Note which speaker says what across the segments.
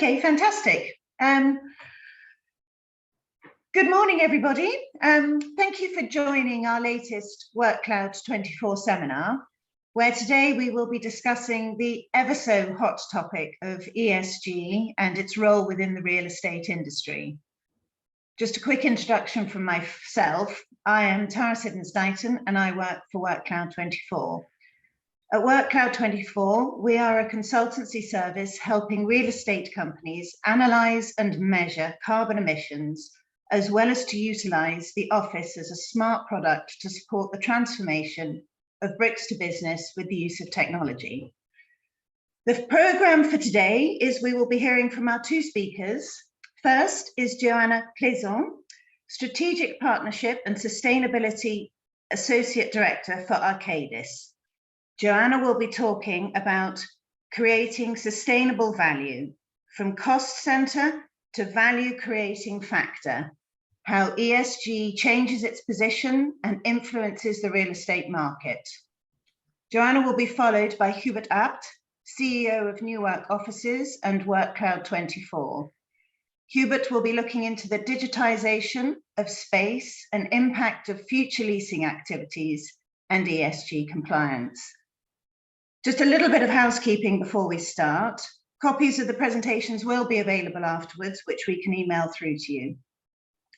Speaker 1: Okay, fantastic. Good morning, everybody. Thank you for joining our latest WorkCloud 24 seminar, where today we will be discussing the ever so hot topic of ESG and its role within the real estate industry. Just a quick introduction from myself. I am Tara Siddons-Dighton and I work for WorkCloud 24. At WorkCloud 24, we are a consultancy service helping real estate companies analyze and measure carbon emissions, as well as to utilize the office as a smart product to support the transformation of bricks to business with the use of technology. The program for today is we will be hearing from our two speakers. First is Joanna Plaisant, Strategic Partnership and Sustainability Associate Director for Arcadis. Joanna will be talking about creating sustainable value from cost center to value creating factor, how ESG changes its position and influences the real estate market. Joanna will be followed by Hubert Abt, CEO of Newark Offices and WorkCloud 24. Hubert will be looking into the digitization of space and impact of future leasing activities and ESG compliance. Just a little bit of housekeeping before we start. Copies of the presentations will be available afterwards, which we can email through to you.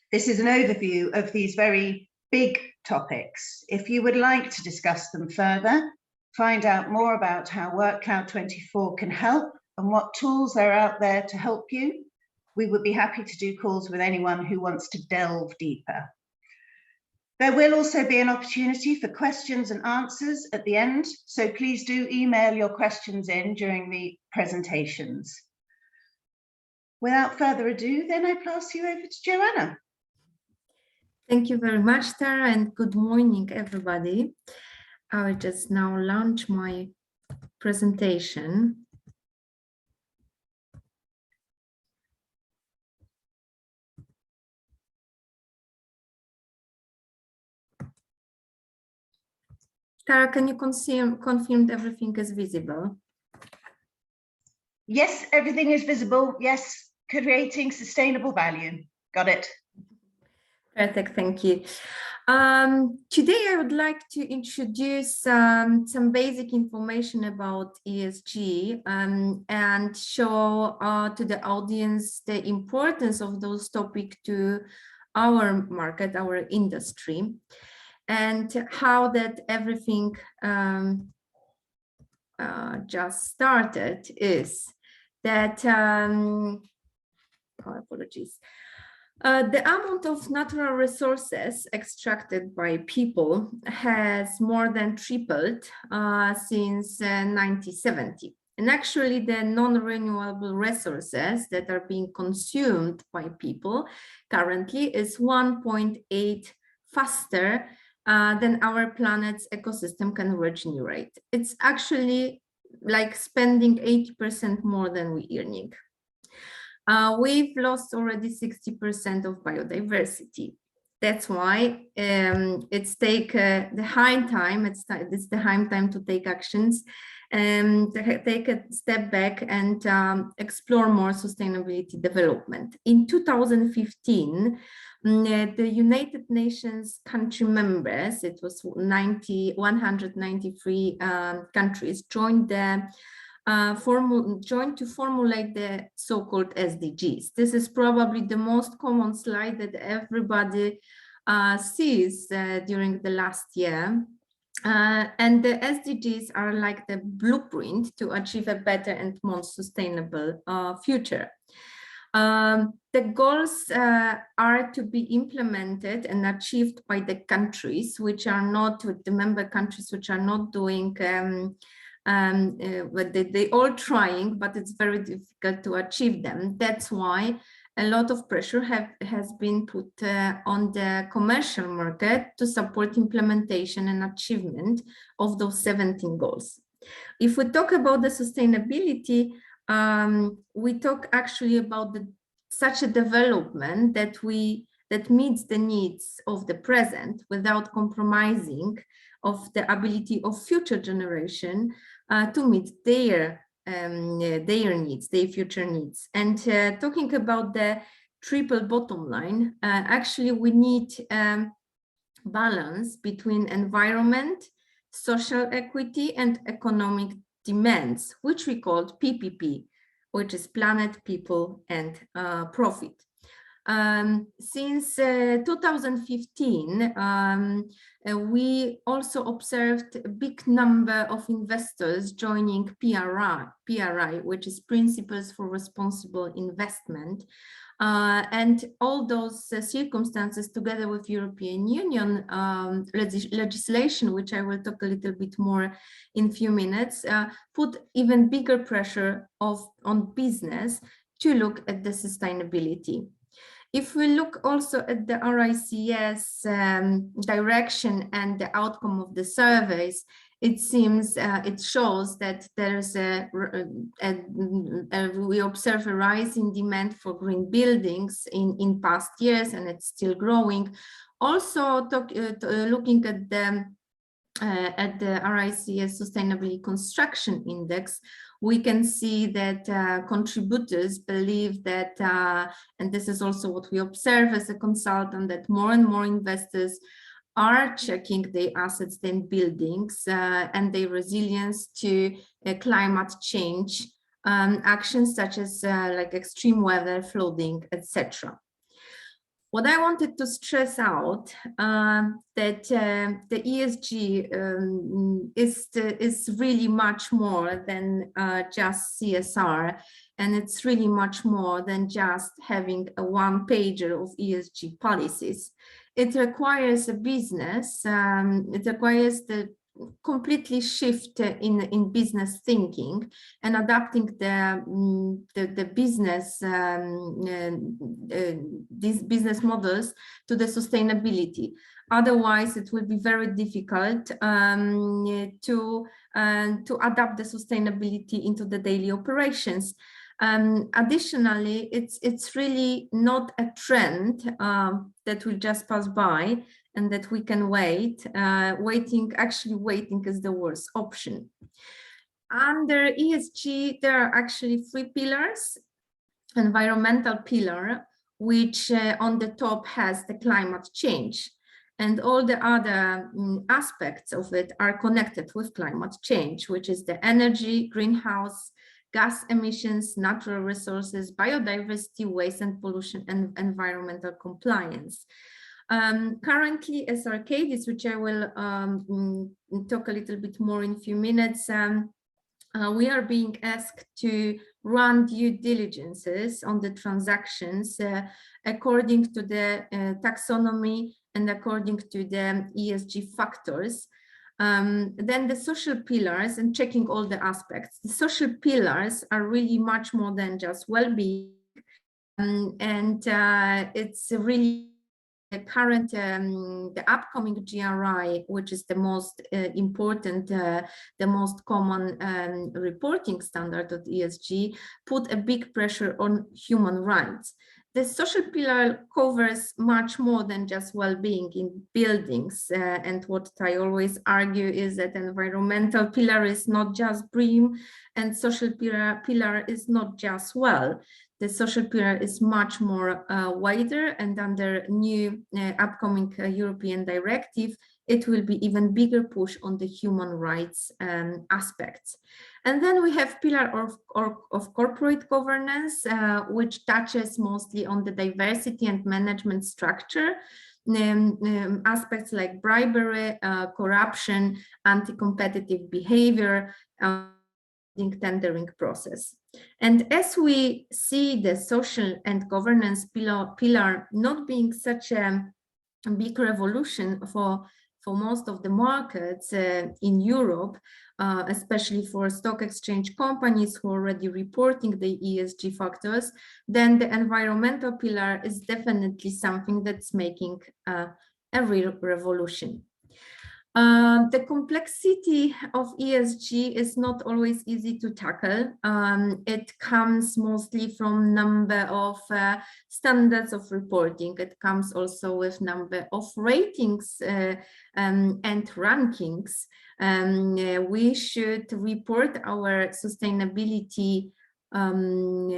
Speaker 1: This is an overview of these very big topics. If you would like to discuss them further, find out more about how WorkCloud 24 can help and what tools are out there to help you, we would be happy to do calls with anyone who wants to delve deeper. There will also be an opportunity for questions and answers at the end, so please do email your questions in during the presentations. Without further ado, then I pass you over to Joanna.
Speaker 2: Thank you very much, Tara, and good morning, everybody. I will just now launch my presentation. Tara, can you confirm that everything is visible?
Speaker 1: Yes, everything is visible. Yes, creating sustainable value. Got it.
Speaker 2: Perfect, thank you. Today I would like to introduce some basic information about ESG and show to the audience the importance of those topics to our market, our industry, and how that everything just started is that, apologies. The amount of natural resources extracted by people has more than tripled since 1970. And actually the non-renewable resources that are being consumed by people currently is 1.8 faster than our planet's ecosystem can regenerate. It's actually like spending 80% more than we're earning. We've lost already 60% of biodiversity. That's why it's the high time. It's the high time to take actions and take a step back and explore more sustainability development. In 2015, the United Nations country members, it was 193 countries, joined to formulate the so-called SDGs. This is probably the most common slide that everybody sees during the last year. And the SDGs are like the blueprint to achieve a better and more sustainable future. The goals are to be implemented and achieved by the countries which are not, with the member countries which are not doing but they all trying, but it's very difficult to achieve them. That's why a lot of pressure has been put on the commercial market to support implementation and achievement of those 17 goals. If we talk about the sustainability, we talk actually about such a development that meets the needs of the present without compromising of the ability of future generation to meet their their needs, their future needs. And talking about the triple bottom line, actually we need balance between environment, social equity, and economic demands, which we called PPP, which is planet, people, and profit. Since 2015, we also observed a big number of investors joining PRI, which is Principles for Responsible Investment. And all those circumstances, together with European Union legislation, which I will talk a little bit more in a few minutes, put even bigger pressure on business to look at the sustainability. If we look also at the RICS direction and the outcome of the surveys, it seems, it shows that there's we observe a rise in demand for green buildings in past years, and it's still growing. Also, looking at the RICS Sustainability Construction Index, we can see that contributors believe that, and this is also what we observe as a consultant, that more and more investors are checking their assets and buildings and their resilience to climate change actions such as like extreme weather, flooding, etc. What I wanted to stress out that the ESG is really much more than just CSR, and it's really much more than just having a one-pager of ESG policies. It requires a business, it requires the completely shift in business thinking and adapting the business these business models to the sustainability. Otherwise, it will be very difficult to adapt the sustainability into the daily operations. Additionally, it's really not a trend that will just pass by and that we can wait. Waiting is the worst option. Under ESG, there are actually three pillars. Environmental pillar, which on the top has the climate change, and all the other aspects of it are connected with climate change, which is the energy, greenhouse gas emissions, natural resources, biodiversity, waste and pollution, and environmental compliance. Currently, as Arcadis, which I will talk a little bit more in a few minutes, we are being asked to run due diligences on the transactions according to the taxonomy and according to the ESG factors. Then the social pillars, and checking all the aspects. The social pillars are really much more than just well-being, and it's really the current, the upcoming GRI, which is the most important, the most common reporting standard of ESG, put a big pressure on human rights. The social pillar covers much more than just well-being in buildings, and what I always argue is that environmental pillar is not just BREEAM, and social pillar is not just well. The social pillar is much more wider, and under new upcoming European directive, it will be even bigger push on the human rights aspects. And then we have pillar of corporate governance, which touches mostly on the diversity and management structure, aspects like bribery, corruption, anti-competitive behavior, tendering process. And as we see the social and governance pillar not being such a big revolution for most of the markets in Europe, especially for stock exchange companies who are already reporting the ESG factors, then the environmental pillar is definitely something that's making a real revolution. The complexity of ESG is not always easy to tackle. It comes mostly from number of standards of reporting. It comes also with number of ratings and rankings. We should report our sustainability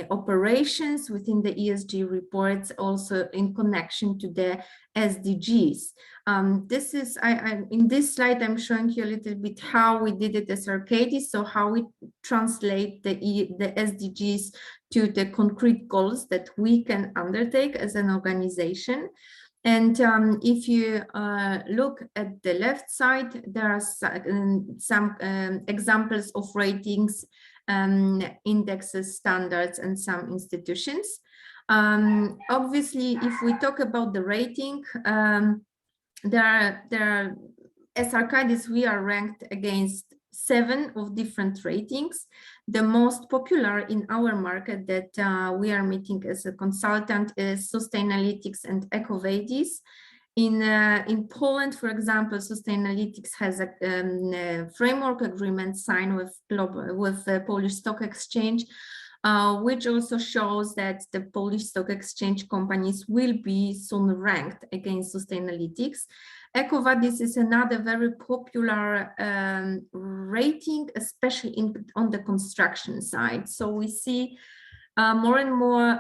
Speaker 2: operations within the ESG reports also in connection to the SDGs. This is, in this slide, I'm showing you a little bit how we did it as Arcadis, so how we translate the SDGs to the concrete goals that we can undertake as an organization. And if you look at the left side, there are some examples of ratings, indexes, standards, and some institutions. Obviously, if we talk about the rating, there are, as Arcadis, we are ranked against 7 of different ratings. The most popular in our market that we are meeting as a consultant is Sustainalytics and EcoVadis. In Poland, for example, Sustainalytics has a framework agreement signed with the Polish Stock Exchange, which also shows that the Polish Stock Exchange companies will be soon ranked against Sustainalytics. EcoVadis is another very popular rating, especially on the construction side. So we see more and more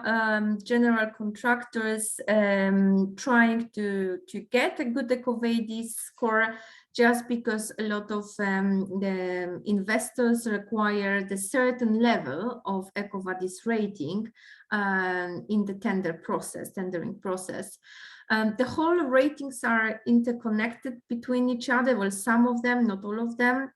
Speaker 2: general contractors trying to get a good EcoVadis score, just because a lot of the investors require the certain level of EcoVadis rating in the tendering process. The whole ratings are interconnected between each other. Well, some of them, not all of them.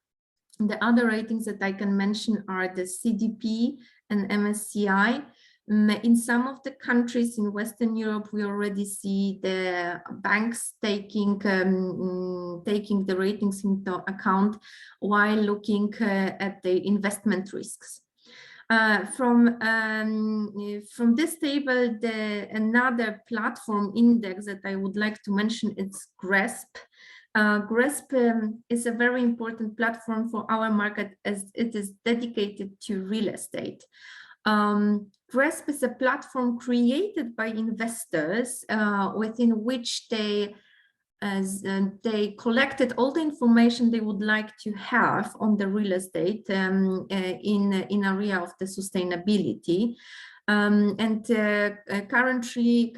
Speaker 2: The other ratings that I can mention are the CDP and MSCI. In some of the countries in Western Europe, we already see the banks taking the ratings into account while looking at the investment risks. From this table, another platform index that I would like to mention is GRESB. GRESB is a very important platform for our market as it is dedicated to real estate. GRESB is a platform created by investors within which they collected all the information they would like to have on the real estate in area of the sustainability. Currently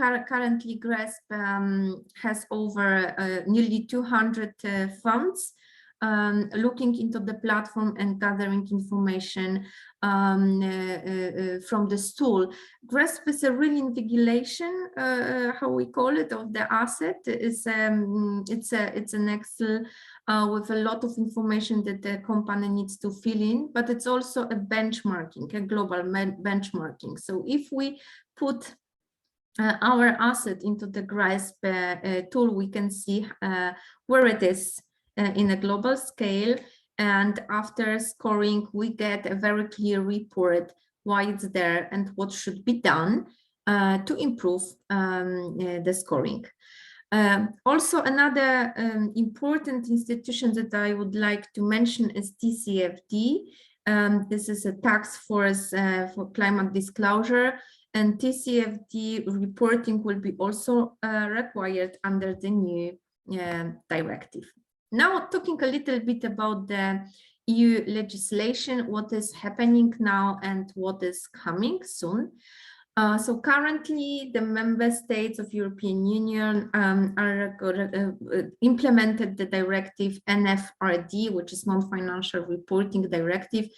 Speaker 2: GRESB has over nearly 200 funds looking into the platform and gathering information from the tool. GRESB is a real invigilation, how we call it, of the asset. It's an Excel with a lot of information that the company needs to fill in, but it's also a benchmarking, a global benchmarking. So if we put our asset into the GRESB tool, we can see where it is in a global scale, and after scoring we get a very clear report why it's there and what should be done to improve the scoring. Also, another important institution that I would like to mention is TCFD. This is a task force for climate disclosure, and TCFD reporting will be also required under the new directive. Now, talking a little bit about the EU legislation, what is happening now and what is coming soon. So currently, the member states of European Union implemented the directive NFRD, which is non-financial reporting directive.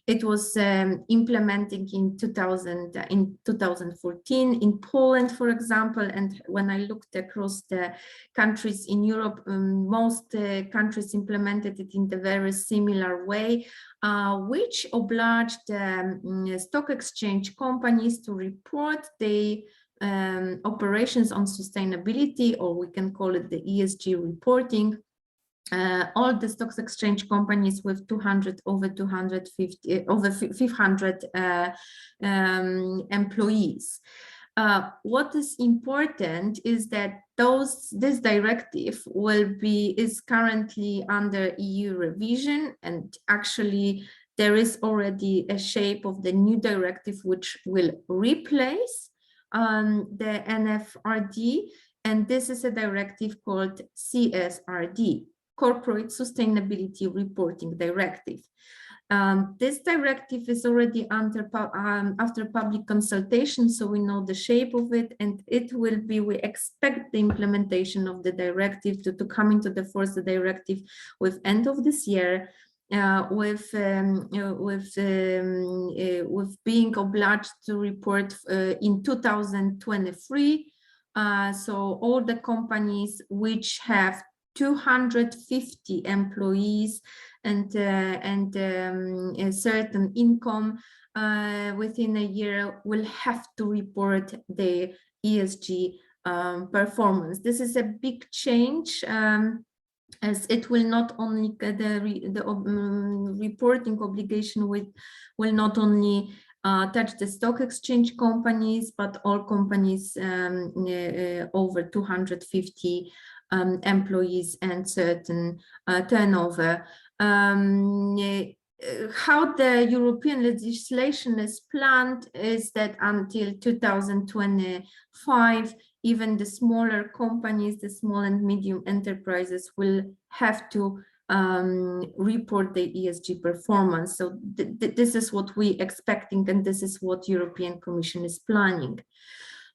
Speaker 2: It was implementing in 2014 in Poland, for example. And when I looked across the countries in Europe, most countries implemented it in the very similar way, which obliged stock exchange companies to report the operations on sustainability, or we can call it the ESG reporting. All the stock exchange companies with over 500 employees. What is important is that this directive is currently under EU revision, and actually there is already a shape of the new directive which will replace the NFRD, and this is a directive called CSRD, Corporate Sustainability Reporting Directive. This directive is already after public consultation, so we know the shape of it, and we expect the implementation of the directive to come into the force, the directive with end of this year, with being obliged to report in 2023. So all the companies which have 250 employees and a certain income within a year will have to report their ESG performance. This is a big change, as it will not only the reporting obligation will not only touch the stock exchange companies, but all companies over 250 employees and certain turnover. How the European legislation is planned is that until 2025, even the smaller companies, the small and medium enterprises will have to report the ESG performance. So this is what we expecting, and this is what European Commission is planning.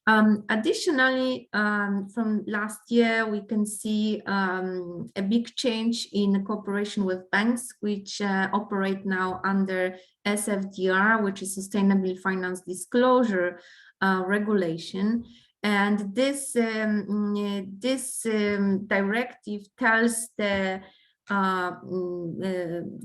Speaker 2: Additionally, from last year, we can see a big change in cooperation with banks, which operate now under SFDR, which is Sustainable Finance Disclosure Regulation. And this directive tells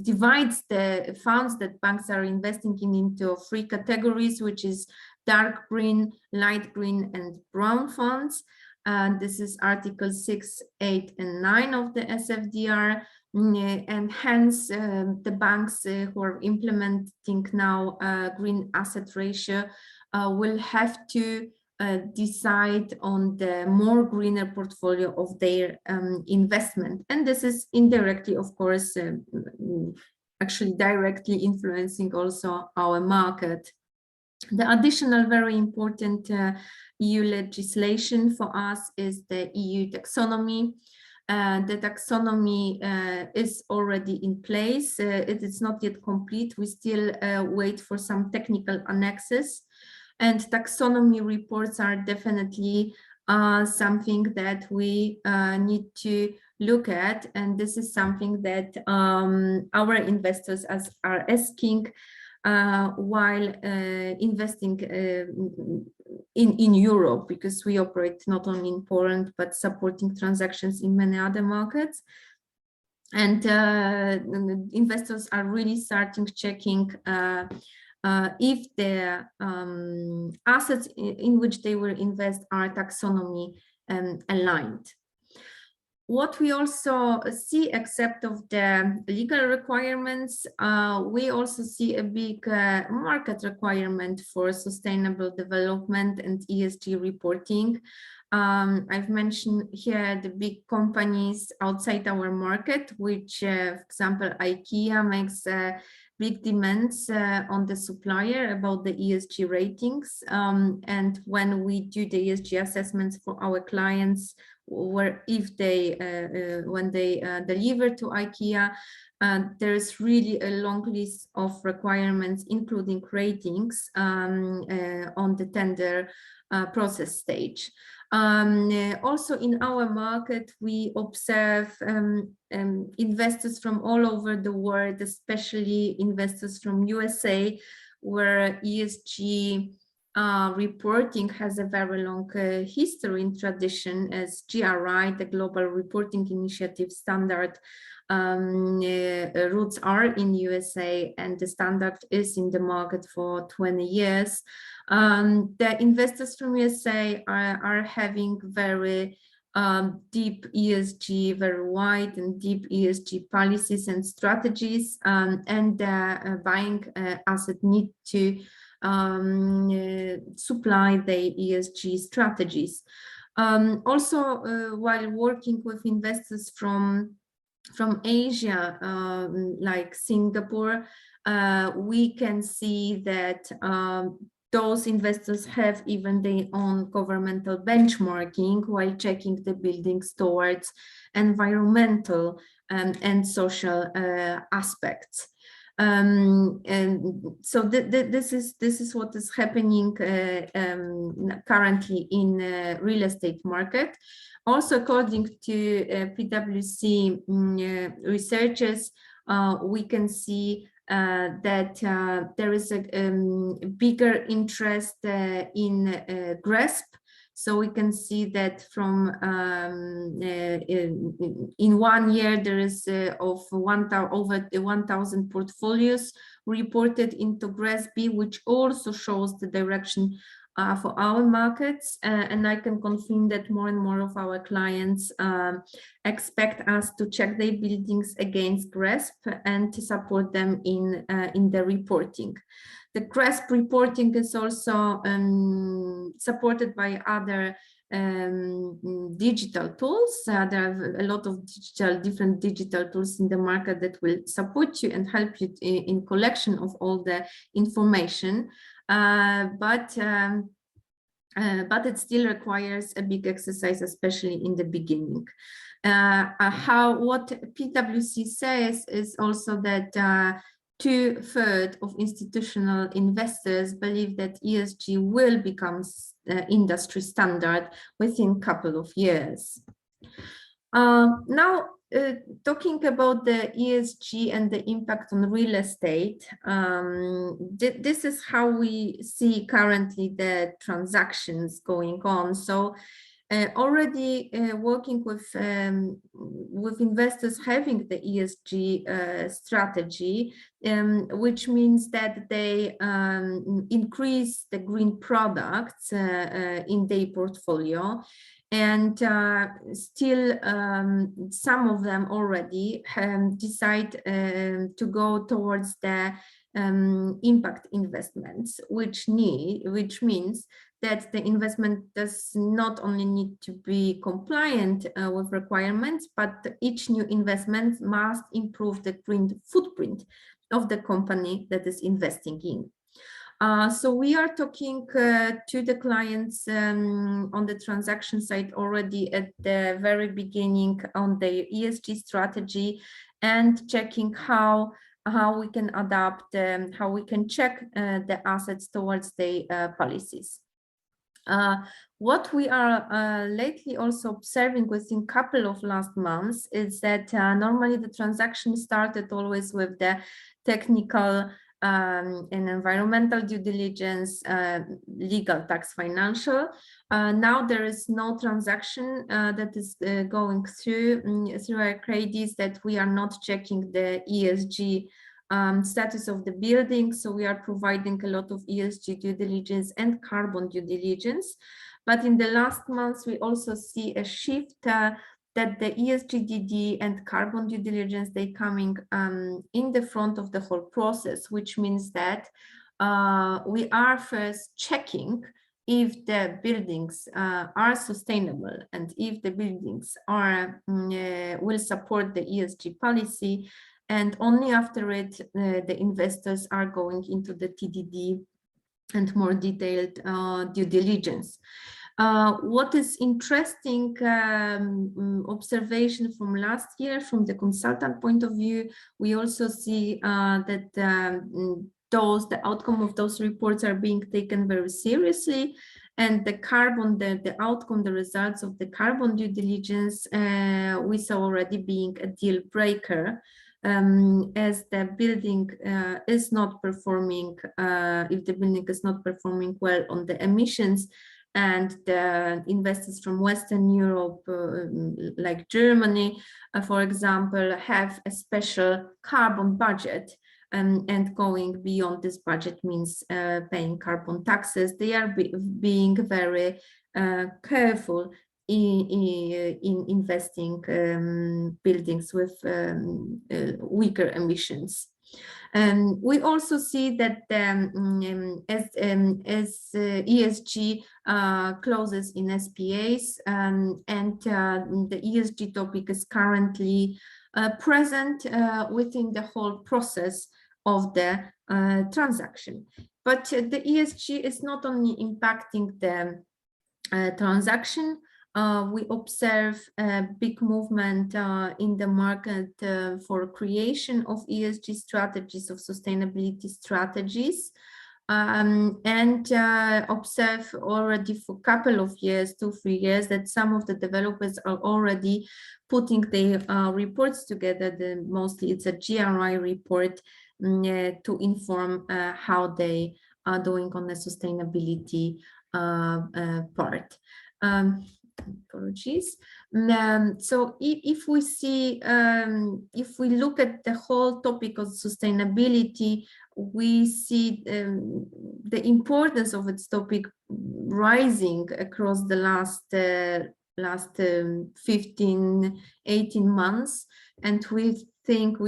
Speaker 2: divides the funds that banks are investing into three categories, which is dark green, light green, and brown funds. And this is Article 6, 8, and 9 of the SFDR. And hence, the banks who are implementing now green asset ratio will have to decide on the more greener portfolio of their investment. And this is indirectly, of course, actually directly influencing also our market. The additional very important EU legislation for us is the EU taxonomy. The taxonomy is already in place. It is not yet complete. We still wait for some technical annexes. And taxonomy reports are definitely something that we need to look at. And this is something that our investors are asking while investing in Europe, because we operate not only in Poland, but supporting transactions in many other markets. And investors are really starting checking if the assets in which they will invest are taxonomy aligned. What we also see, except of the legal requirements, we also see a big market requirement for sustainable development and ESG reporting. I've mentioned here the big companies outside our market, which, for example, IKEA makes big demands on the supplier about the ESG ratings. And when we do the ESG assessments for our clients, where if they when they deliver to IKEA, there is really a long list of requirements, including ratings on the tender process stage. Also in our market, we observe investors from all over the world, especially investors from USA, where ESG reporting has a very long history and tradition, as GRI, the Global Reporting Initiative standard, roots are in USA, and the standard is in the market for 20 years. The investors from USA are having very deep ESG, very wide and deep ESG policies and strategies, and the buying asset need to supply the ESG strategies. Also, while working with investors from Asia, like Singapore, we can see that those investors have even their own governmental benchmarking while checking the buildings towards environmental and social aspects. And so this is what is happening currently in real estate market. Also, according to PwC researchers, we can see that there is a bigger interest in GRESP. So we can see that from in 1 year there is of over 1,000 portfolios reported into GRESB, which also shows the direction for our markets, and I can confirm that more and more of our clients expect us to check their buildings against GRESB and to support them in the reporting. The GRESB reporting is also supported by other digital tools. There are a lot of different digital tools in the market that will support you and help you in collection of all the information. But it still requires a big exercise, especially in the beginning. What PwC says is also that 2/3 of institutional investors believe that ESG will become industry standard within a couple of years. Now, talking about the ESG and the impact on real estate, this is how we see currently the transactions going on. So already working with investors having the ESG strategy, which means that they increase the green products in their portfolio. And still, some of them already decide to go towards the impact investments, which means that the investment does not only need to be compliant with requirements, but each new investment must improve the green footprint of the company that is investing in. So we are talking to the clients on the transaction side already at the very beginning on the ESG strategy and checking how we can adapt, how we can check the assets towards the policies. What we are lately also observing within a couple of last months is that normally the transaction started always with the technical and environmental due diligence, legal, tax, financial. Now there is no transaction that is going through our credits that we are not checking the ESG status of the building. So we are providing a lot of ESG due diligence and carbon due diligence. But in the last months, we also see a shift that the ESG DD and carbon due diligence, they coming in the front of the whole process, which means that we are first checking if the buildings are sustainable and if the buildings are will support the ESG policy. And only after it, the investors are going into the TDD and more detailed due diligence. What is interesting observation from last year, from the consultant point of view, we also see that the outcome of those reports are being taken very seriously, and the outcome, the results of the carbon due diligence, we saw already being a deal breaker. As the building is not performing, if the building is not performing well on the emissions, and the investors from Western Europe, like Germany, for example, have a special carbon budget, and going beyond this budget means paying carbon taxes. They are being very careful in investing buildings with weaker emissions. We also see that as ESG clauses in SPAs, and the ESG topic is currently present within the whole process of the transaction. But the ESG is not only impacting the transaction. We observe a big movement in the market for creation of ESG strategies, of sustainability strategies, and observe already for a couple of years, 2-3 years, that some of the developers are already putting their reports together. Mostly it's a GRI report to inform how they are doing on the sustainability part. Apologies. So if we see, if we look at the whole topic of sustainability, we see the importance of its topic rising across the last 15, 18 months, and we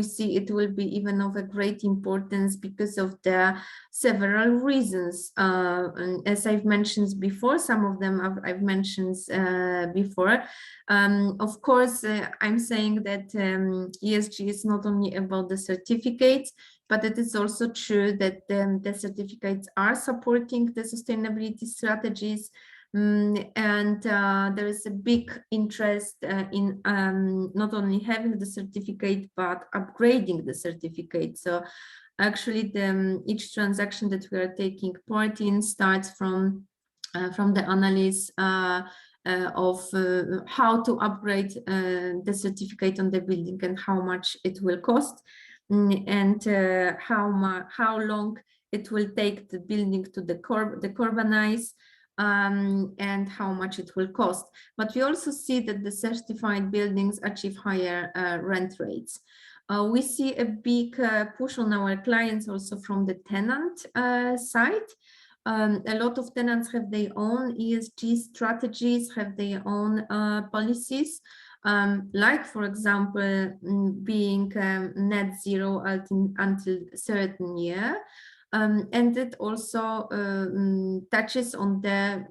Speaker 2: see it will be even of a great importance because of the several reasons. As I've mentioned before, some of them I've mentioned before. Of course, I'm saying that ESG is not only about the certificates, but it is also true that the certificates are supporting the sustainability strategies. And there is a big interest in not only having the certificate, but upgrading the certificate. So actually each transaction that we are taking part in starts from the analysis of how to upgrade the certificate on the building and how much it will cost, and how long it will take the building to decarbonize, and how much it will cost. But we also see that the certified buildings achieve higher rent rates. We see a big push on our clients also from the tenant side. A lot of tenants have their own ESG strategies, have their own policies, like, for example, being net zero until a certain year. And it also touches on the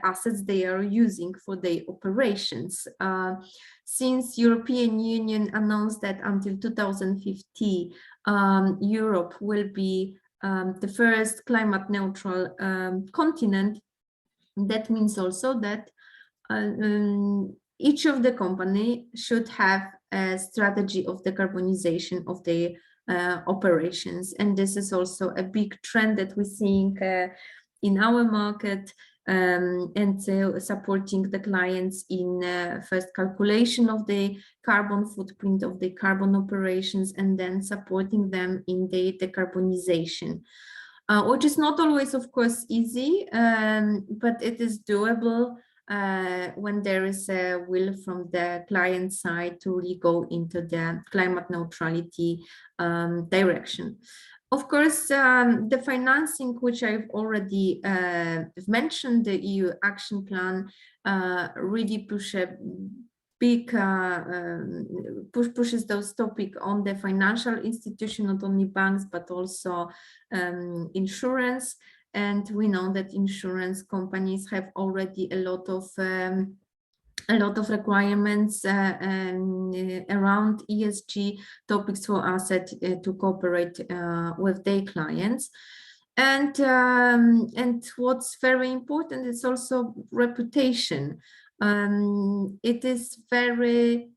Speaker 2: assets they are using for their operations. Since European Union announced that until 2050, Europe will be the first climate neutral continent, that means also that each of the company should have a strategy of decarbonization of their operations. And this is also a big trend that we're seeing in our market, and supporting the clients in first calculation of the carbon footprint of the carbon operations, and then supporting them in the decarbonization, which is not always, of course, easy, but it is doable when there is a will from the client side to really go into the climate neutrality direction. Of course, the financing, which I've already mentioned, the EU Action Plan, really pushes those topics on the financial institution, not only banks, but also insurance. And we know that insurance companies have already a lot of requirements around ESG topics for asset to cooperate with their clients. And what's very important is also reputation. It is very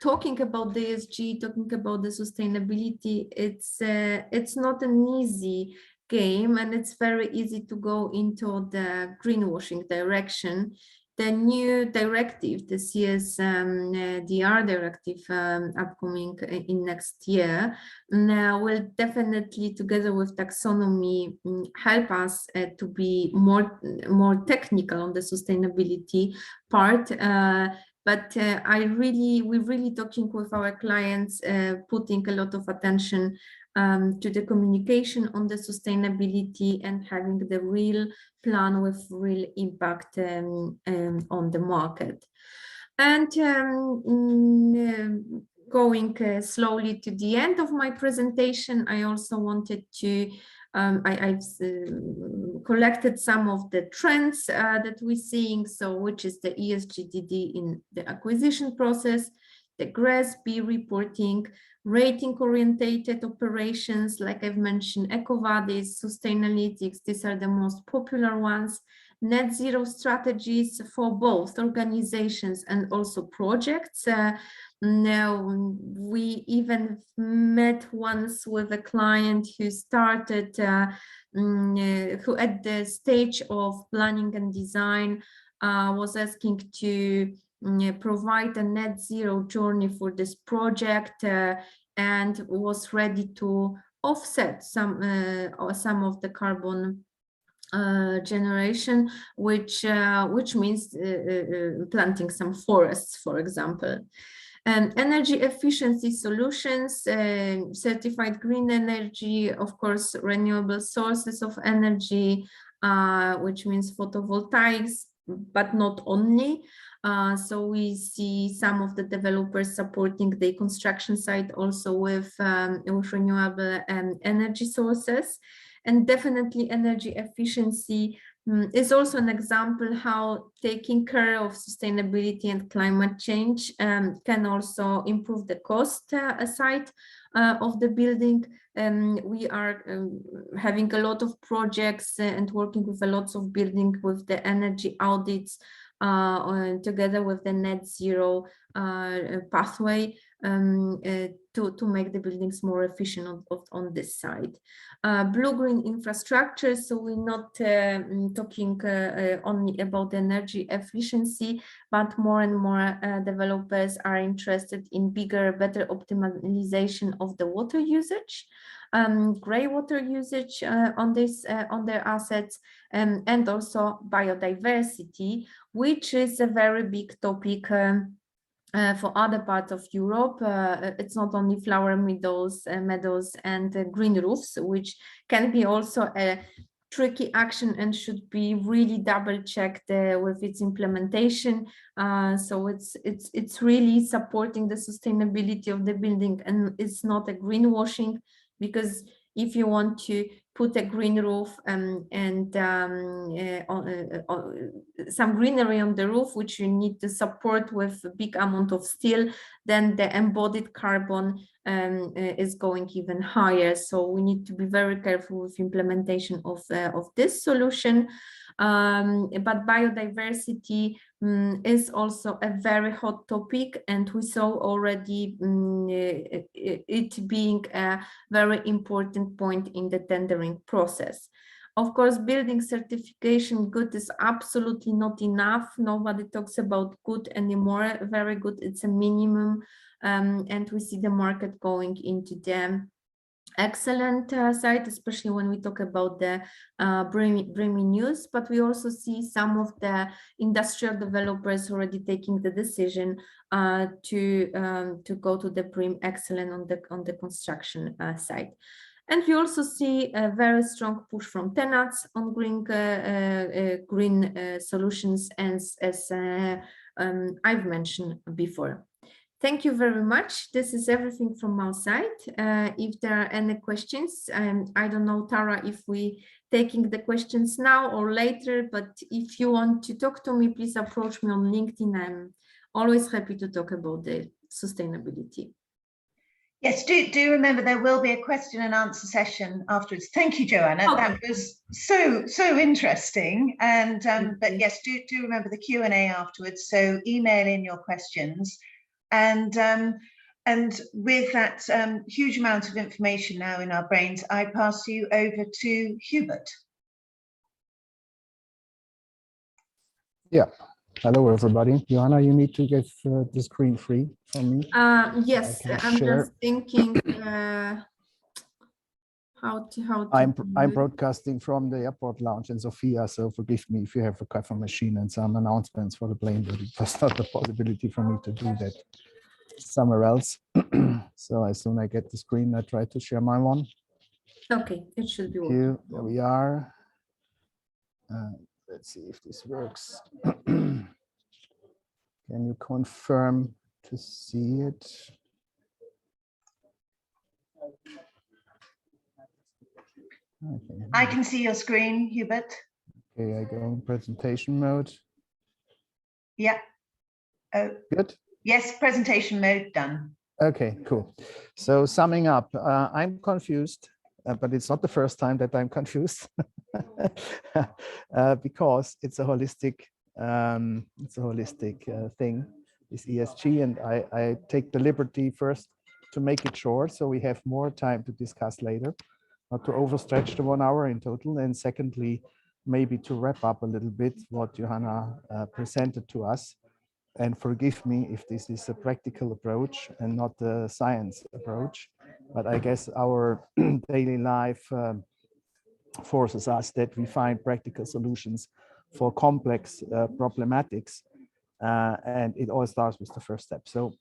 Speaker 2: talking about the ESG, talking about the sustainability. It's not an easy game, and it's very easy to go into the greenwashing direction. The new directive, the CSDR directive, upcoming in next year, will definitely, together with taxonomy, help us to be more technical on the sustainability part. But we're really talking with our clients, putting a lot of attention to the communication on the sustainability and having the real plan with real impact on the market. And going slowly to the end of my presentation, I also wanted to, I've collected some of the trends that we're seeing, so which is the ESGDD in the acquisition process, the GRESB reporting, rating-orientated operations, like I've mentioned, EcoVadis, Sustainalytics, these are the most popular ones, net zero strategies for both organizations and also projects. Now, we even met once with a client who started, who at the stage of planning and design was asking to provide a net zero journey for this project and was ready to offset some of the carbon generation, which means planting some forests, for example. Energy efficiency solutions, certified green energy, of course, renewable sources of energy, which means photovoltaics, but not only. So we see some of the developers supporting the construction site also with renewable energy sources. And definitely energy efficiency is also an example how taking care of sustainability and climate change can also improve the cost side of the building. We are having a lot of projects and working with a lot of buildings with the energy audits together with the net zero pathway to make the buildings more efficient on this side. Blue-green infrastructure, so we're not talking only about energy efficiency, but more and more developers are interested in bigger, better optimization of the water usage, gray water usage on their assets, and also biodiversity, which is a very big topic for other parts of Europe. It's not only flower meadows and green roofs, which can be also a tricky action and should be really double checked with its implementation. So it's really supporting the sustainability of the building, and it's not a greenwashing, because if you want to put a green roof and some greenery on the roof, which you need to support with a big amount of steel, then the embodied carbon is going even higher. So we need to be very careful with implementation of this solution. But biodiversity is also a very hot topic, and we saw already it being a very important point in the tendering process. Of course, building certification good is absolutely not enough. Nobody talks about good anymore. Very good, it's a minimum, and we see the market going into the excellent side, especially when we talk about the BREEAM news, but we also see some of the industrial developers already taking the decision to go to the BREEAM excellent on the construction side. And we also see a very strong push from tenants on green solutions, as I've mentioned before. Thank you very much. This is everything from our side. If there are any questions, I don't know, Tara, if we taking the questions now or later, but if you want to talk to me, please approach me on LinkedIn. I'm always happy to talk about the sustainability.
Speaker 1: Yes, do remember there will be a question and answer session afterwards. Thank you, Joanna. Okay. That was so interesting. And but yes, do remember the Q&A afterwards. So email in your questions. And with that huge amount of information now in our brains, I pass you over to Hubert.
Speaker 3: Yeah. Hello, everybody. Joanna, you need to get the screen free for me.
Speaker 2: Yes, I'm just thinking how to
Speaker 3: I'm broadcasting from the airport lounge in Sofia, so forgive me if you have a coffee machine and some announcements for the plane, but it was not a possibility for me to do that somewhere else. So as soon as I get the screen, I try to share my one.
Speaker 2: Okay, it should be working.
Speaker 3: There we are. Let's see if this works. Can you confirm to see it? Okay.
Speaker 1: I can see your screen, Hubert.
Speaker 3: Okay, I go in presentation mode.
Speaker 1: Yeah. Oh,
Speaker 3: Good.
Speaker 1: yes, presentation mode done.
Speaker 3: Okay, cool. So summing up, I'm confused, but it's not the first time that I'm confused because it's a holistic thing, this ESG, and I take the liberty first to make it short so we have more time to discuss later, not to overstretch the 1 hour in total, and secondly, maybe to wrap up a little bit what Joanna presented to us. And forgive me if this is a practical approach and not a science approach, but I guess our daily life forces us that we find practical solutions for complex problematics, and it all starts with the first step. So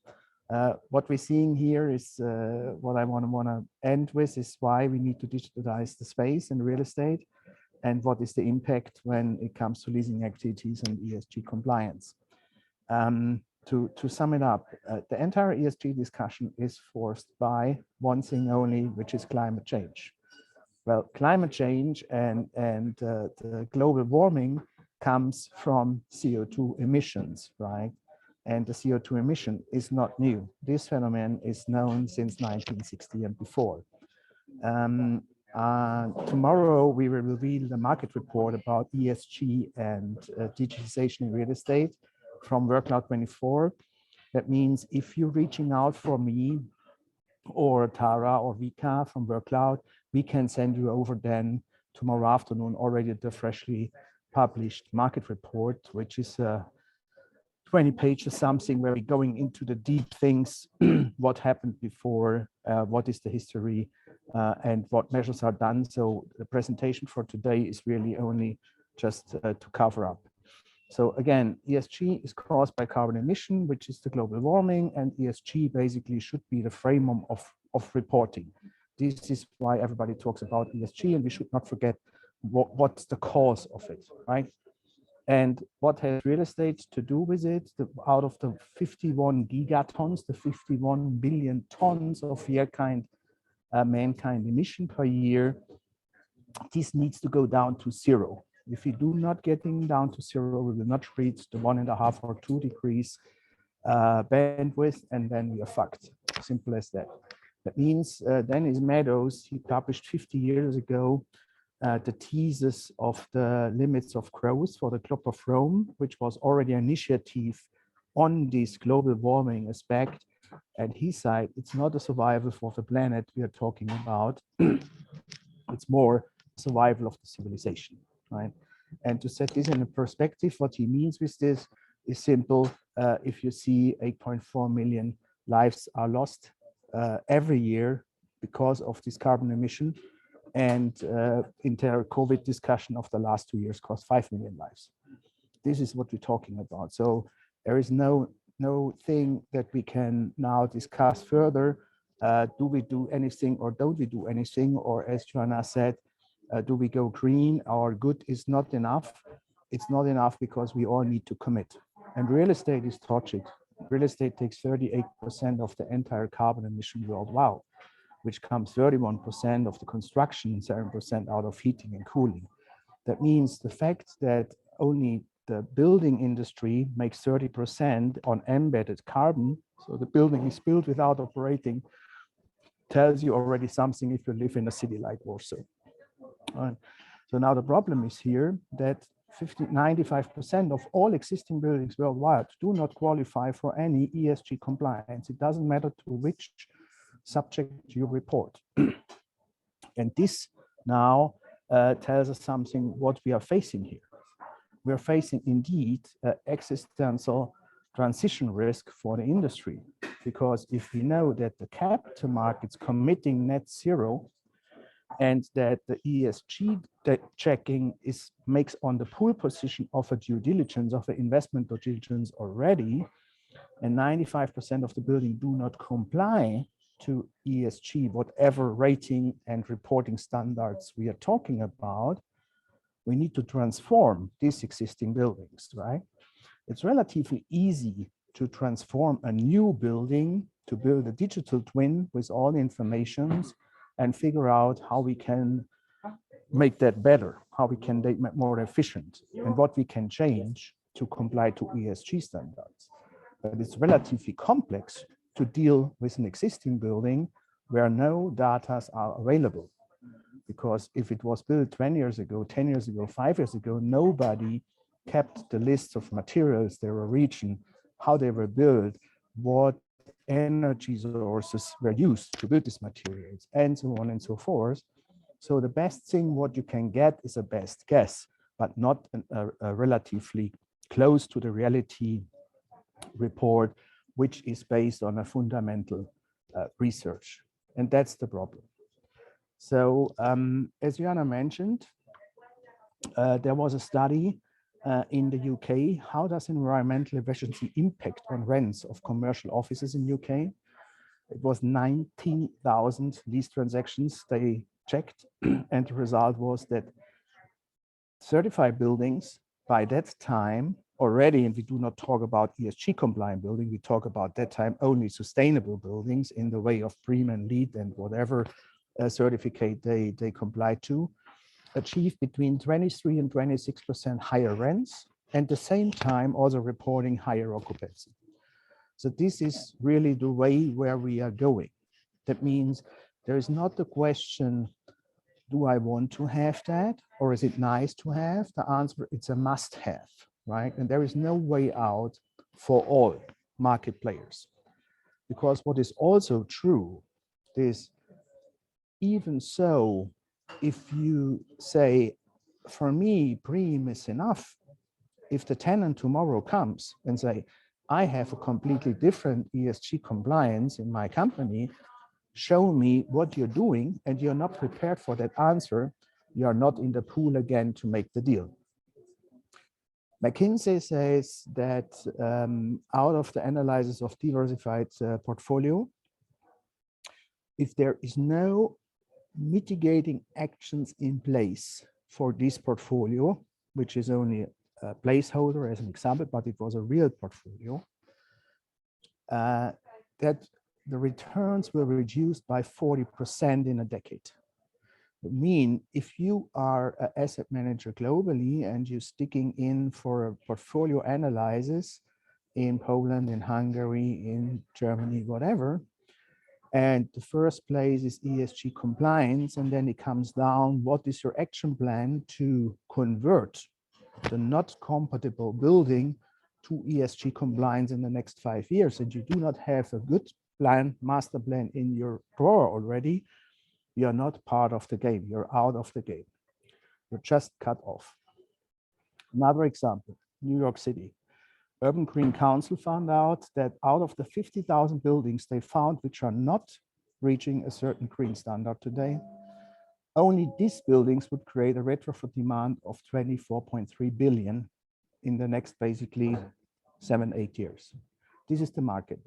Speaker 3: what we're seeing here is what I want to end with is why we need to digitize the space in real estate and what is the impact when it comes to leasing activities and ESG compliance. To sum it up, the entire ESG discussion is forced by one thing only, which is climate change. Well, climate change and the global warming comes from CO2 emissions, right? And the CO2 emission is not new. This phenomenon is known since 1960 and before. Tomorrow, we will reveal the market report about ESG and digitization in real estate from WorkCloud24. That means if you're reaching out for me or Tara or Vika from WorkCloud, we can send you over then tomorrow afternoon already the freshly published market report, which is 20 pages something where we're going into the deep things, what happened before, what is the history, and what measures are done. So the presentation for today is really only just to cover up. So again, ESG is caused by carbon emission, which is the global warming, and ESG basically should be the frame of reporting. This is why everybody talks about ESG, and we should not forget what's the cause of it, right? And what has real estate to do with it? Out of the 51 gigatons, the 51 billion tons of mankind emission per year, this needs to go down to zero. If we do not getting down to zero, we will not reach the 1.5 or 2 degrees bandwidth, and then we are fucked. Simple as that. That means Dennis Meadows, he published 50 years ago the thesis of the limits of growth for the Club of Rome, which was already an initiative on this global warming aspect. And he said it's not a survival for the planet we are talking about. It's more survival of the civilization, right? And to set this in a perspective, what he means with this is simple. If you see 8.4 million lives are lost every year because of this carbon emission, and entire COVID discussion of the last 2 years cost 5 million lives. This is what we're talking about. So there is no thing that we can now discuss further. Do we do anything or don't we do anything? Or as Joanna said, do we go green? Our good is not enough. It's not enough because we all need to commit. And real estate is tortured. Real estate takes 38% of the entire carbon emission worldwide, which comes 31% of the construction and 7% out of heating and cooling. That means the fact that only the building industry makes 30% on embedded carbon, so the building is built without operating, tells you already something if you live in a city like Warsaw. So now the problem is here that 95% of all existing buildings worldwide do not qualify for any ESG compliance. It doesn't matter to which subject you report. And this now tells us something what we are facing here. We are facing indeed existential transition risk for the industry, because if we know that the capital markets committing net zero and that the ESG checking makes on the pool position of a due diligence, of an investment due diligence already, and 95% of the building do not comply to ESG, whatever rating and reporting standards we are talking about, we need to transform these existing buildings, right? It's relatively easy to transform a new building, to build a digital twin with all the informations and figure out how we can make that better, how we can make it more efficient, and what we can change to comply to ESG standards. But it's relatively complex to deal with an existing building where no data are available. Because if it was built 20 years ago, 10 years ago, 5 years ago, nobody kept the lists of materials, their origin, how they were built, what energy sources were used to build these materials, and so on and so forth. So the best thing what you can get is a best guess, but not a relatively close to the reality report, which is based on a fundamental research. And that's the problem. So as Joanna mentioned, there was a study in the UK. How does environmental efficiency impact on rents of commercial offices in UK? It was 19,000 lease transactions they checked, and the result was that 35 buildings by that time already, and we do not talk about ESG compliant building, we talk about that time only sustainable buildings in the way of BREEAM and LEED and whatever certificate they comply to, achieve between 23 and 26% higher rents, and at the same time also reporting higher occupancy. So this is really the way where we are going. That means there is not the question, do I want to have that, or is it nice to have? The answer, it's a must have, right? And there is no way out for all market players. Because what is also true is, even so, if you say, for me, BREEAM is enough, if the tenant tomorrow comes and say, I have a completely different ESG compliance in my company, show me what you're doing, and you're not prepared for that answer, you are not in the pool again to make the deal. McKinsey says that out of the analysis of diversified portfolio, if there is no mitigating actions in place for this portfolio, which is only a placeholder as an example, but it was a real portfolio, that the returns were reduced by 40% in a decade. I mean, if you are an asset manager globally and you're sticking in for a portfolio analysis in Poland, in Hungary, in Germany, whatever, and the first place is ESG compliance, and then it comes down, what is your action plan to convert the not compatible building to ESG compliance in the next 5 years, and you do not have a good plan, master plan in your drawer already, you're not part of the game, you're out of the game. You're just cut off. Another example, New York City. Urban Green Council found out that out of the 50,000 buildings they found which are not reaching a certain green standard today, only these buildings would create a retrofit demand of 24.3 billion in the next basically 7-8 years. This is the market.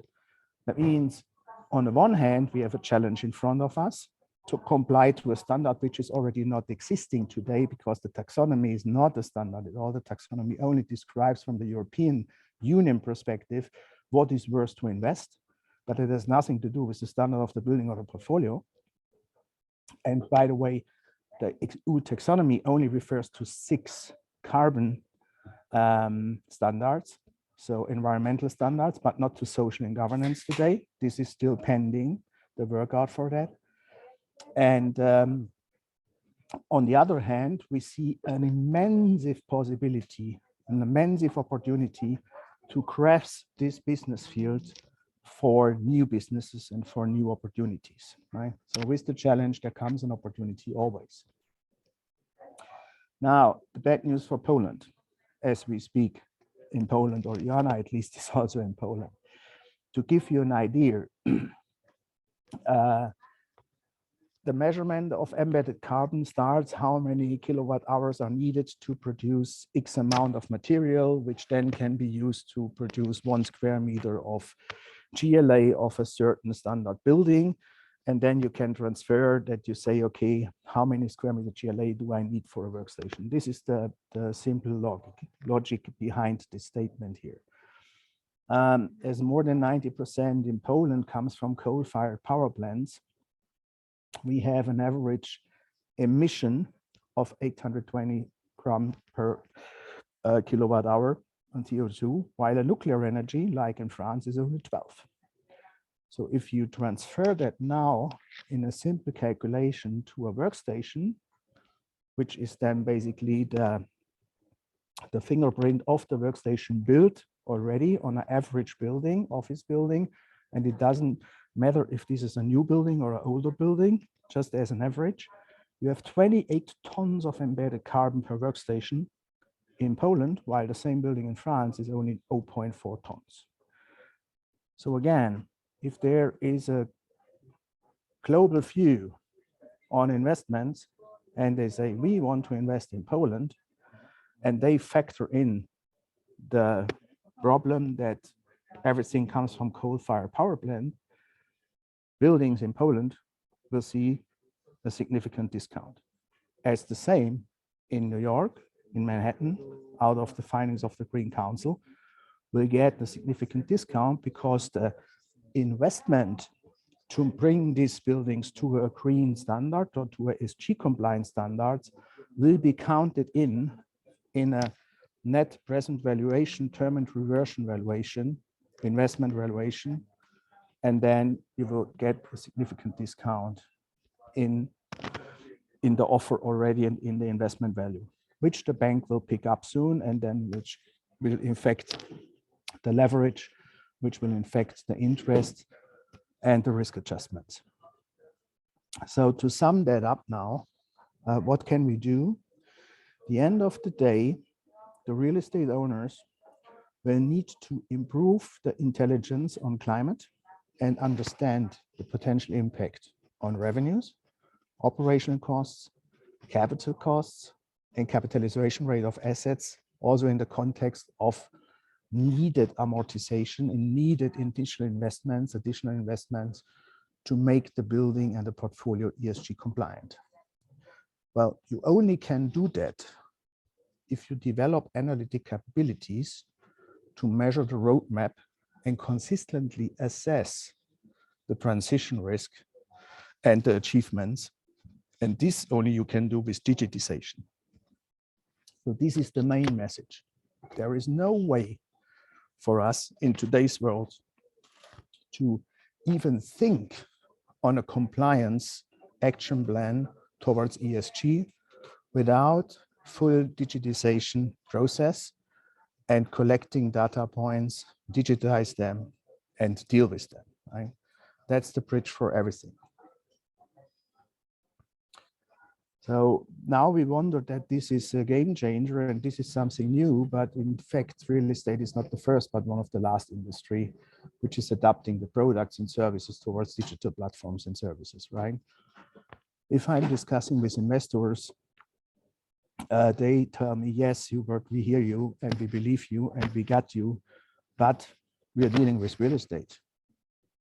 Speaker 3: That means on the one hand, we have a challenge in front of us to comply to a standard which is already not existing today, because the taxonomy is not a standard at all. The taxonomy only describes from the European Union perspective what is worth to invest, but it has nothing to do with the standard of the building or the portfolio. And by the way, the EU taxonomy only refers to 6 carbon standards, so environmental standards, but not to social and governance today. This is still pending, the workout for that. And on the other hand, we see an immense possibility, an immense opportunity to grasp this business field for new businesses and for new opportunities, right? So with the challenge, there comes an opportunity always. Now, the bad news for Poland, as we speak in Poland, or Joanna at least is also in Poland. To give you an idea, the measurement of embedded carbon starts how many kilowatt hours are needed to produce X amount of material, which then can be used to produce 1 square meter of GLA of a certain standard building. And then you can transfer that, you say, okay, how many square meter GLA do I need for a workstation? This is the simple logic behind this statement here. As more than 90% in Poland comes from coal-fired power plants, we have an average emission of 820 gram per kilowatt hour on CO2, while a nuclear energy, like in France, is only 12. So if you transfer that now in a simple calculation to a workstation, which is then basically the fingerprint of the workstation built already on an average building, office building, and it doesn't matter if this is a new building or an older building, just as an average, you have 28 tons of embedded carbon per workstation in Poland, while the same building in France is only 0.4 tons. So again, if there is a global view on investments and they say, we want to invest in Poland, and they factor in the problem that everything comes from coal-fired power plant, buildings in Poland will see a significant discount. As the same in New York, in Manhattan, out of the findings of the Green Council, will get a significant discount because the investment to bring these buildings to a green standard or to a ESG compliant standards will be counted in a net present valuation, term and reversion valuation, investment valuation, and then you will get a significant discount in the offer already and in the investment value, which the bank will pick up soon, and then which will affect the leverage, which will affect the interest and the risk adjustments. So to sum that up now, what can we do? At the end of the day, the real estate owners will need to improve the intelligence on climate and understand the potential impact on revenues, operational costs, capital costs, and capitalization rate of assets, also in the context of needed amortization and needed additional investments to make the building and the portfolio ESG compliant. Well, you only can do that if you develop analytic capabilities to measure the roadmap and consistently assess the transition risk and the achievements. And this only you can do with digitization. So this is the main message. There is no way for us in today's world to even think on a compliance action plan towards ESG without full digitization process and collecting data points, digitize them, and deal with them. Right? That's the bridge for everything. So now we wonder that this is a game changer and this is something new, but in fact, real estate is not the first, but one of the last industry, which is adapting the products and services towards digital platforms and services, right? If I'm discussing with investors, they tell me, yes, Hubert, we hear you and we believe you and we got you, but we are dealing with real estate,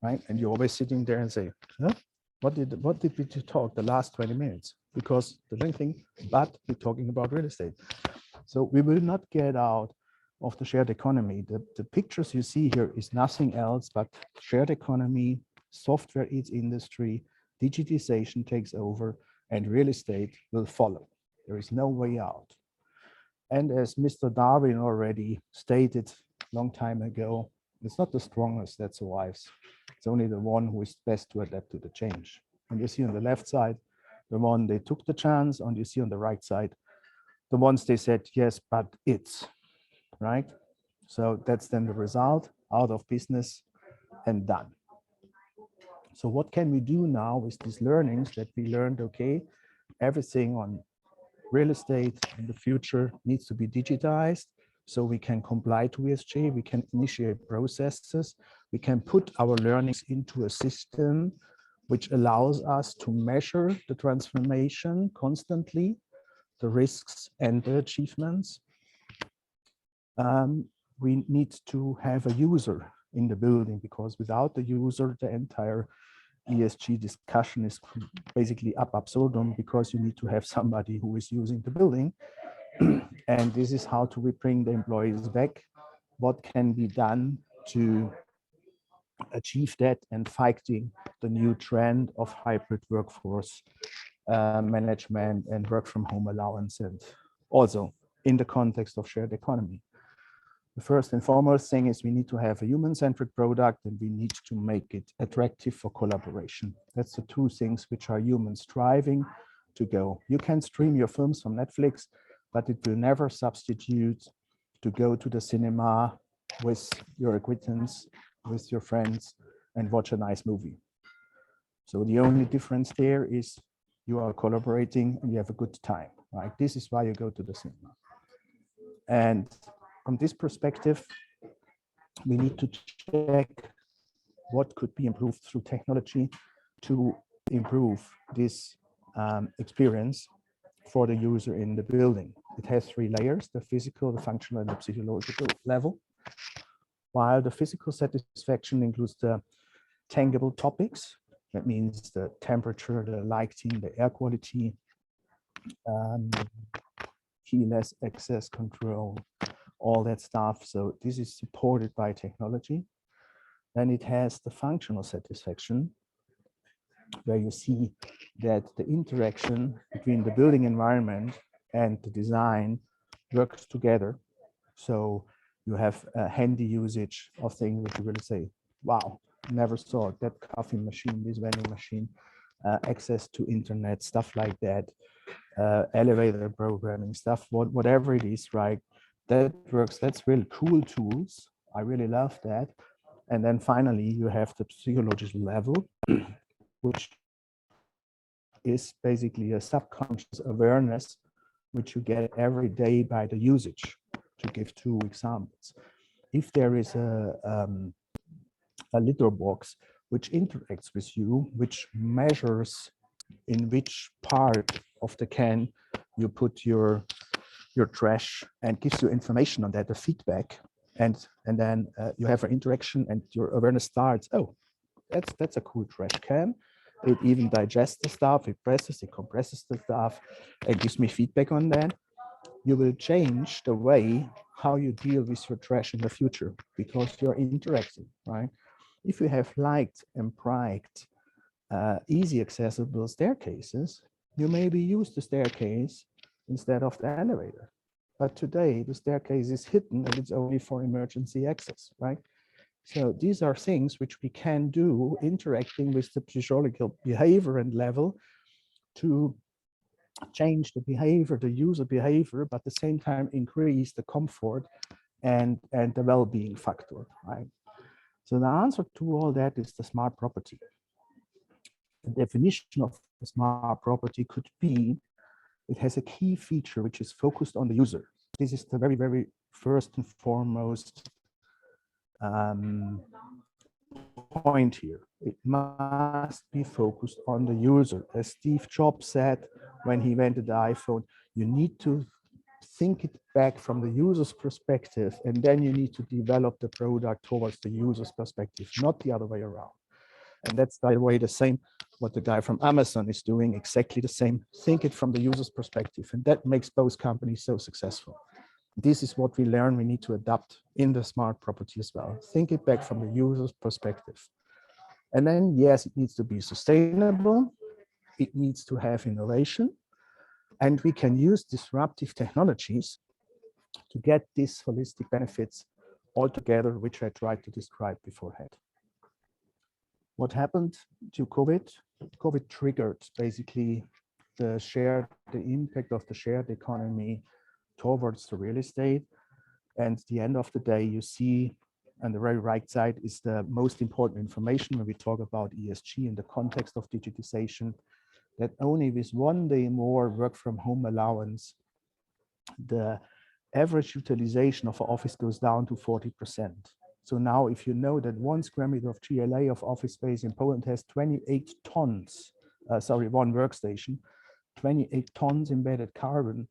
Speaker 3: right? And you're always sitting there and say, huh? What did we talk the last 20 minutes? Because the same thing, but we're talking about real estate. So we will not get out of the shared economy. The pictures you see here is nothing else but shared economy, software eats industry, digitization takes over, and real estate will follow. There is no way out. And as Mr. Darwin already stated a long time ago, it's not the strongest that survives. It's only the one who is best to adapt to the change. And you see on the left side, the one they took the chance, and you see on the right side, the ones they said, yes, but it's, right? So that's then the result, out of business and done. So what can we do now with these learnings that we learned, okay, everything on real estate in the future needs to be digitized so we can comply to ESG, we can initiate processes, we can put our learnings into a system which allows us to measure the transformation constantly, the risks and the achievements. We need to have a user in the building, because without the user, the entire ESG discussion is basically ab absurdum, because you need to have somebody who is using the building. And this is how do we bring the employees back? What can be done to achieve that and fighting the new trend of hybrid workforce management and work from home allowance, and also in the context of shared economy. The first and foremost thing is we need to have a human-centric product, and we need to make it attractive for collaboration. That's the two things which are humans striving to go. You can stream your films from Netflix, but it will never substitute to go to the cinema with your acquaintance, with your friends, and watch a nice movie. So the only difference there is you are collaborating and you have a good time, right? This is why you go to the cinema. And from this perspective, we need to check what could be improved through technology to improve this experience for the user in the building. It has three layers: the physical, the functional, and the psychological level. While the physical satisfaction includes the tangible topics, that means the temperature, the lighting, the air quality, keyless access control, all that stuff. So this is supported by technology. Then it has the functional satisfaction, where you see that the interaction between the building environment and the design works together. So you have a handy usage of things that you really say, wow, never saw that coffee machine, this vending machine, access to internet, stuff like that, elevator programming stuff, whatever it is, right? That works. That's really cool tools. I really love that. And then finally, you have the psychological level, which is basically a subconscious awareness, which you get every day by the usage. To give two examples, if there is a litter box which interacts with you, which measures in which part of the can you put your trash and gives you information on that, the feedback, and then you have an interaction and your awareness starts, oh, that's a cool trash can. It even digests the stuff, it presses, it compresses the stuff, it gives me feedback on that. You will change the way how you deal with your trash in the future because you're interacting, right? If you have liked and priked easy accessible staircases, you maybe use the staircase instead of the elevator. But today the staircase is hidden and it's only for emergency access, right? So these are things which we can do interacting with the physiological behavior and level to change the behavior, the user behavior, but at the same time increase the comfort and the well-being factor, right? So the answer to all that is the smart property. The definition of the smart property could be, it has a key feature which is focused on the user. This is the very, very first and foremost point here. It must be focused on the user. As Steve Jobs said when he invented the iPhone, you need to think it back from the user's perspective, and then you need to develop the product towards the user's perspective, not the other way around. And that's, by the way, the same what the guy from Amazon is doing, exactly the same. Think it from the user's perspective, and that makes both companies so successful. This is what we learn we need to adapt in the smart property as well. Think it back from the user's perspective. And then, yes, it needs to be sustainable. It needs to have innovation. And we can use disruptive technologies to get these holistic benefits all together, which I tried to describe beforehand. What happened to COVID? COVID triggered basically the impact of the shared economy towards the real estate. And at the end of the day, you see on the very right side is the most important information when we talk about ESG in the context of digitization, that only with 1 day more work from home allowance, the average utilization of an office goes down to 40%. So now if you know that 1 square meter of GLA of office space in Poland has 28 tons, one workstation, 28 tons embedded carbon,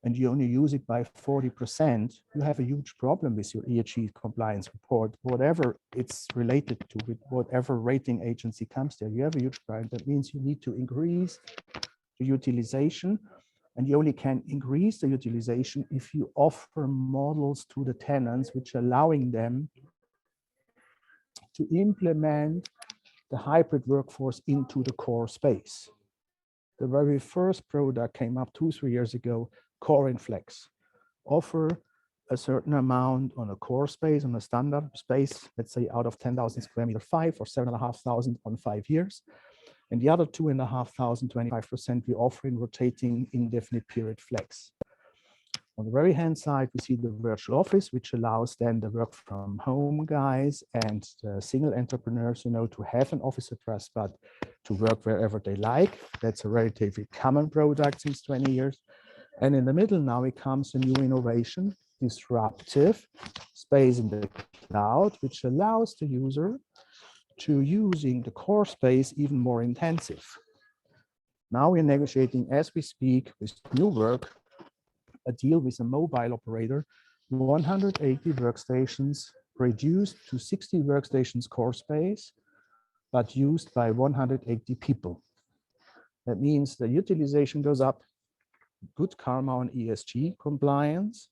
Speaker 3: and you only use it by 40%, you have a huge problem with your ESG compliance report, whatever it's related to, with whatever rating agency comes there, you have a huge problem. That means you need to increase the utilization, and you only can increase the utilization if you offer models to the tenants, which allowing them to implement the hybrid workforce into the core space. The very first product came up 2-3 years ago, Core and Flex. Offer a certain amount on a core space, on a standard space, let's say out of 10,000 square meter, 5 or 7,500 on 5 years. And the other 2,500, 25%, we offer in rotating indefinite period flex. On the very hand side, we see the virtual office, which allows then the work from home guys and the single entrepreneurs, to have an office address, but to work wherever they like. That's a relatively common product since 20 years. And in the middle now it comes a new innovation, disruptive space in the cloud, which allows the user to using the core space even more intensive. Now we're negotiating as we speak with new work, a deal with a mobile operator, 180 workstations reduced to 60 workstations core space, but used by 180 people. That means the utilization goes up, good karma on ESG compliance,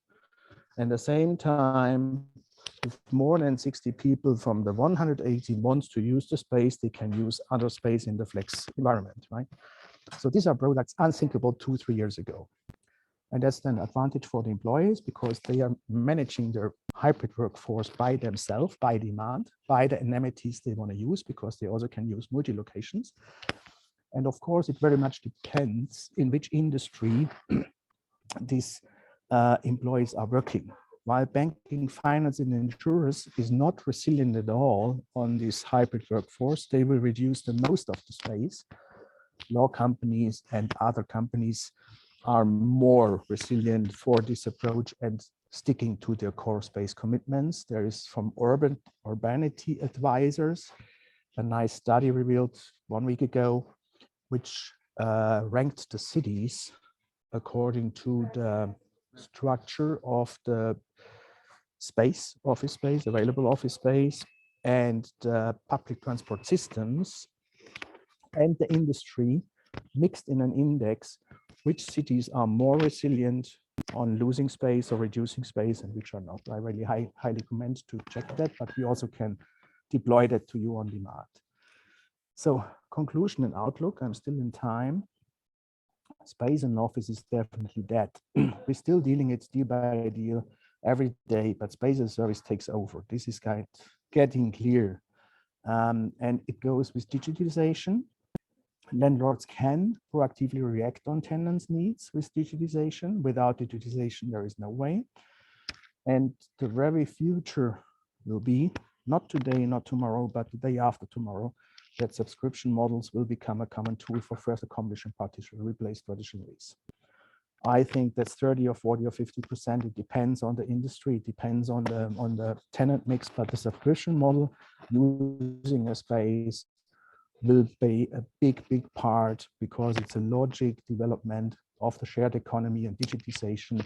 Speaker 3: and at the same time, if more than 60 people from the 180 wants to use the space, they can use other space in the flex environment, right? So these are products unthinkable 2-3 years ago. And that's an advantage for the employees because they are managing their hybrid workforce by themselves, by demand, by the amenities they want to use, because they also can use multi-locations. And of course, it very much depends in which industry these employees are working. While banking, finance, and insurance is not resilient at all on this hybrid workforce, they will reduce the most of the space. Law companies and other companies are more resilient for this approach and sticking to their core space commitments. There is from Urbanity Advisors, a nice study revealed 1 week ago, which ranked the cities according to the structure of the space, office space, available office space, and the public transport systems and the industry mixed in an index, which cities are more resilient on losing space or reducing space and which are not. I really highly recommend to check that, but we also can deploy that to you on demand. So conclusion and outlook, I'm still in time. Space and office is definitely dead. We're still dealing it deal by deal every day, but space as a service takes over. This is getting clear. And it goes with digitization. Landlords can proactively react on tenants' needs with digitization. Without digitization, there is no way. And the very future will be, not today, not tomorrow, but the day after tomorrow, that subscription models will become a common tool for first accommodation partition, replace traditional lease. I think that's 30 or 40 or 50%. It depends on the industry, it depends on the tenant mix, but the subscription model using a space will be a big part because it's a logic development of the shared economy and digitization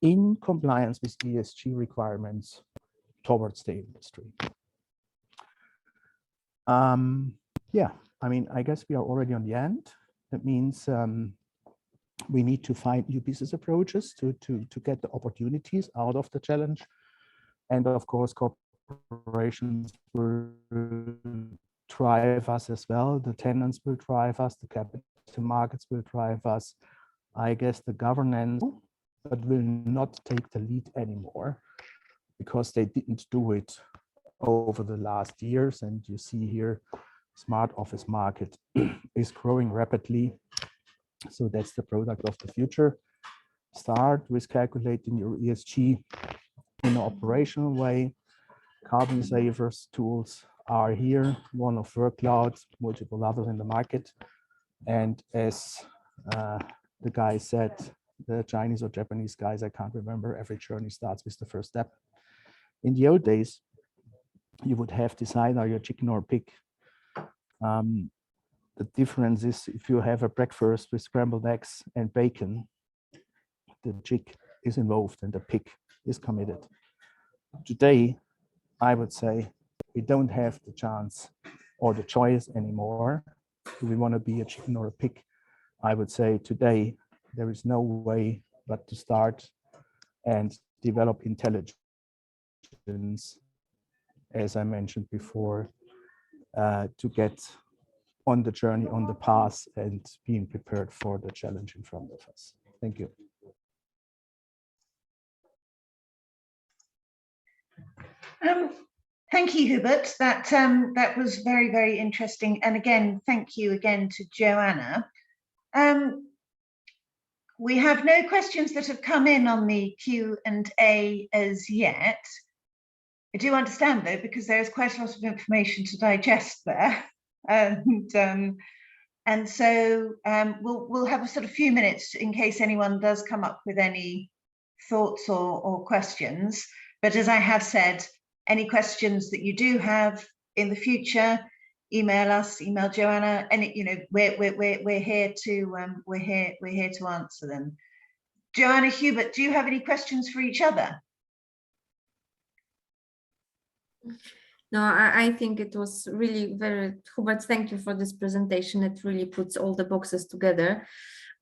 Speaker 3: in compliance with ESG requirements towards the industry. Yeah, I mean, I guess we are already on the end. That means we need to find new business approaches to get the opportunities out of the challenge. And of course, corporations will drive us as well. The tenants will drive us, the capital markets will drive us. I guess the governance, but will not take the lead anymore because they didn't do it over the last years. And you see here, smart office market is growing rapidly. So that's the product of the future. Start with calculating your ESG in an operational way. Carbon savers tools are here, one of workload, multiple others in the market. And as the guy said, the Chinese or Japanese guys, I can't remember, every journey starts with the first step. In the old days, you would have decided are you a chicken or a pig. The difference is if you have a breakfast with scrambled eggs and bacon, the chick is involved and the pig is committed. Today, I would say we don't have the chance or the choice anymore. Do we want to be a chicken or a pig? I would say today there is no way but to start and develop intelligence, as I mentioned before, to get on the journey, on the path, and being prepared for the challenge in front of us. Thank you.
Speaker 1: Thank you, Hubert. That was very, very interesting. And again, thank you again to Joanna. We have no questions that have come in on the Q&A as yet. I do understand though, because there is quite a lot of information to digest there. And so we'll have a sort of few minutes in case anyone does come up with any thoughts or questions. But as I have said, any questions that you do have in the future, email us, email Joanna, and we're here to answer them. Joanna, Hubert, do you have any questions for each other?
Speaker 2: No, I think it was really very, Hubert, thank you for this presentation. It really puts all the boxes together,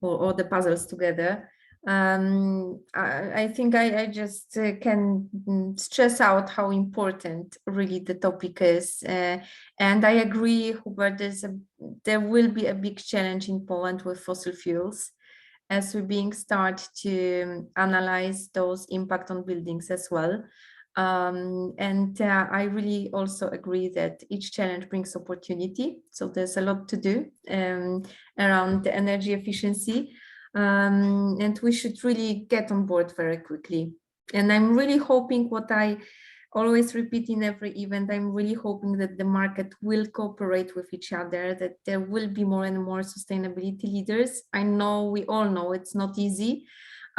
Speaker 2: or all the puzzles together. I think I just can stress out how important really the topic is. And I agree, Hubert, there will be a big challenge in Poland with fossil fuels as we start to analyze those impact on buildings as well. And I really also agree that each challenge brings opportunity. So there's a lot to do around the energy efficiency. And we should really get on board very quickly. And I'm really hoping, what I always repeat in every event, I'm really hoping that the market will cooperate with each other, that there will be more and more sustainability leaders. I know, we all know it's not easy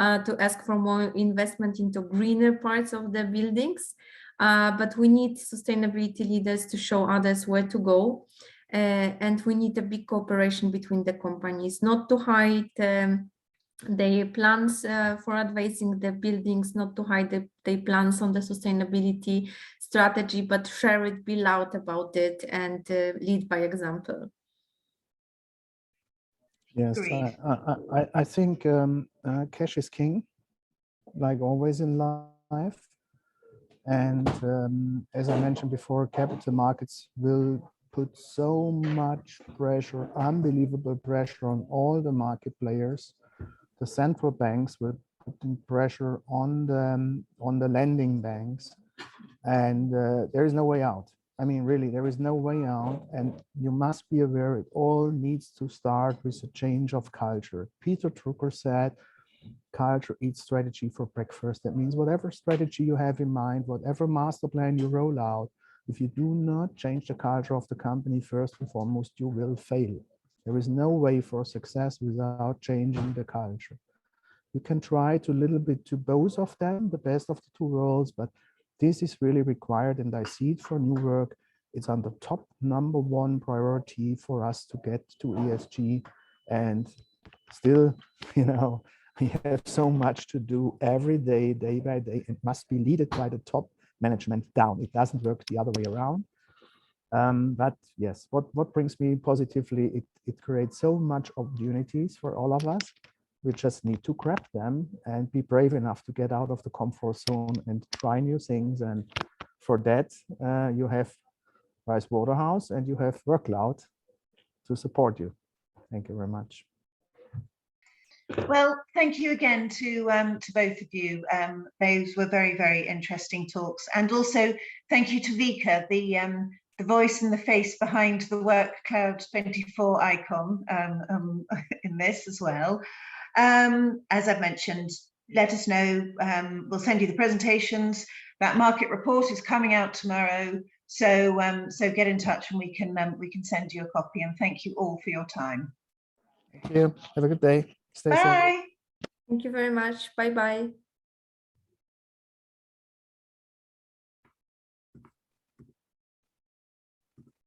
Speaker 2: to ask for more investment into greener parts of the buildings, but we need sustainability leaders to show others where to go. And we need a big cooperation between the companies, not to hide their plans for advancing the buildings, not to hide their plans on the sustainability strategy, but share it, be loud about it, and lead by example.
Speaker 3: Yes, I think cash is king, like always in life. And as I mentioned before, capital markets will put so much pressure, unbelievable pressure on all the market players. The central banks will put pressure on the lending banks, and there is no way out. I mean, really, there is no way out, and you must be aware it all needs to start with a change of culture. Peter Drucker said, culture eats strategy for breakfast. That means whatever strategy you have in mind, whatever master plan you roll out, if you do not change the culture of the company first and foremost, you will fail. There is no way for success without changing the culture. You can try to little bit to both of them, the best of the two worlds, but this is really required, and I see it for new work. It's on the top #1 priority for us to get to ESG, and still, you know, we have so much to do every day, day by day. It must be led by the top management down. It doesn't work the other way around. But yes, what brings me positively, it creates so much opportunities for all of us. We just need to grab them and be brave enough to get out of the comfort zone and try new things. And for that, you have Rice Waterhouse and you have WorkCloud to support you. Thank you very much.
Speaker 1: Well, thank you again to both of you. Those were very, very interesting talks. And also thank you to Vika, the voice and the face behind the WorkCloud 24 icon in this as well. As I've mentioned, let us know. We'll send you the presentations. That market report is coming out tomorrow. So so get in touch and we can send you a copy. And thank you all for your time.
Speaker 3: Thank you. Have a good day. Stay safe.
Speaker 1: Bye.
Speaker 2: Thank you very much. Bye-bye.